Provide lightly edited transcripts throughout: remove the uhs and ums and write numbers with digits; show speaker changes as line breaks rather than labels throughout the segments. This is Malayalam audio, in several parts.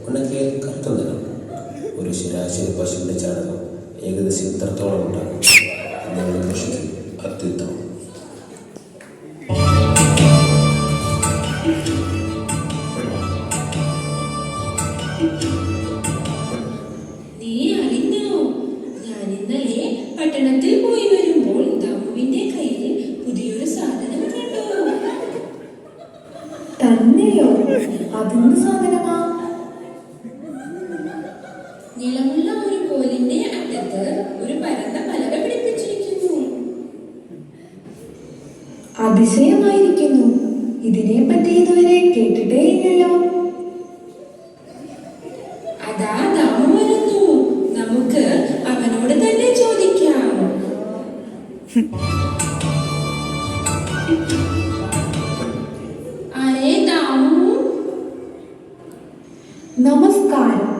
ഉണക്കിയ കറുത്ത നിറം. ഒരു ശരാശരി പശുവിൻ്റെ ചാണകം ഏകദേശം ഇത്രത്തോളം ഉണ്ടാകും. എന്നുള്ള കൃഷിക്ക് അത്യുത്തമം.
നീ അറിഞ്ഞോ, ഞാൻ ഇന്നലെ പട്ടണത്തിൽ പോയി വരുമ്പോൾ ദാമുവിന്റെ കയ്യിൽ പുതിയൊരു സാധനം കണ്ടു.
തന്നെയോ? അതെന്ത് സാധനമാ?
നിലമുള്ള ഒരു കോലിന്റെ അറ്റത്ത് ഒരു പരന്ന പലക പിടിപ്പിച്ചിരിക്കുന്നു.
അതിശയമായിരിക്കുന്നു. ഇതിനെപ്പറ്റി ഇതുവരെ കേട്ടിട്ടേ ഇല്ലല്ലോ.
അതാ ദാമു വരുന്നു. നമുക്ക് അവനോട് തന്നെ ചോദിക്കാം. ആരേ ദാമു?
നമസ്കാരം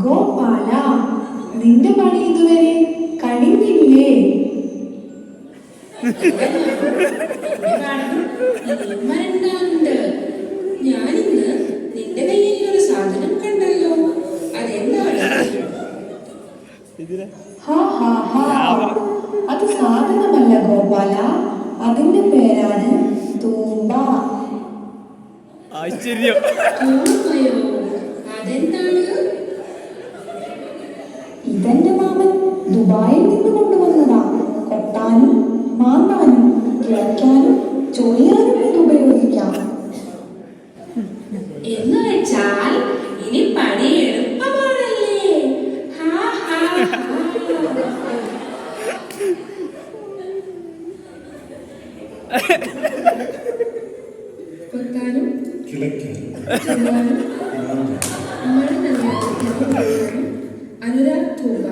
ഗോപാല, നിന്റെ പണി ഇതുവരെ കഴിഞ്ഞില്ലേ?
മരണ്ടാറുണ്ട്. ഞാനിന്ന് നിന്റെ കയ്യിൽ ഒരു സാധനം കണ്ടല്ലോ, അതെന്താണ്?
ഹാ ഹാ ഹാ, അത് സാധനമല്ല ഗോപാല, അതിന്റെ പേരാണ് തൂമ്പ.
ആശ്ചര്യം.
ഓർമ്മയോ? അതെന്താണ്?
ഇതെന്റെ മാമൻ ദുബായിൽ നിന്ന് കൊണ്ടുവന്നതാ. കൊട്ടാനും മാന്താനും കിളയ്ക്കാനും ചൊറിയാനും ഇത് ഉപയോഗിക്കാം.
എന്ന് വെച്ചാൽ ഇനി പണി എളുപ്പമാണല്ലേ? ഹാ ഹാ ഹാ. കൊത്താനും ചൊറിയാനും മഴ നനയാനും അനുരാഗ് തൂമ്പ.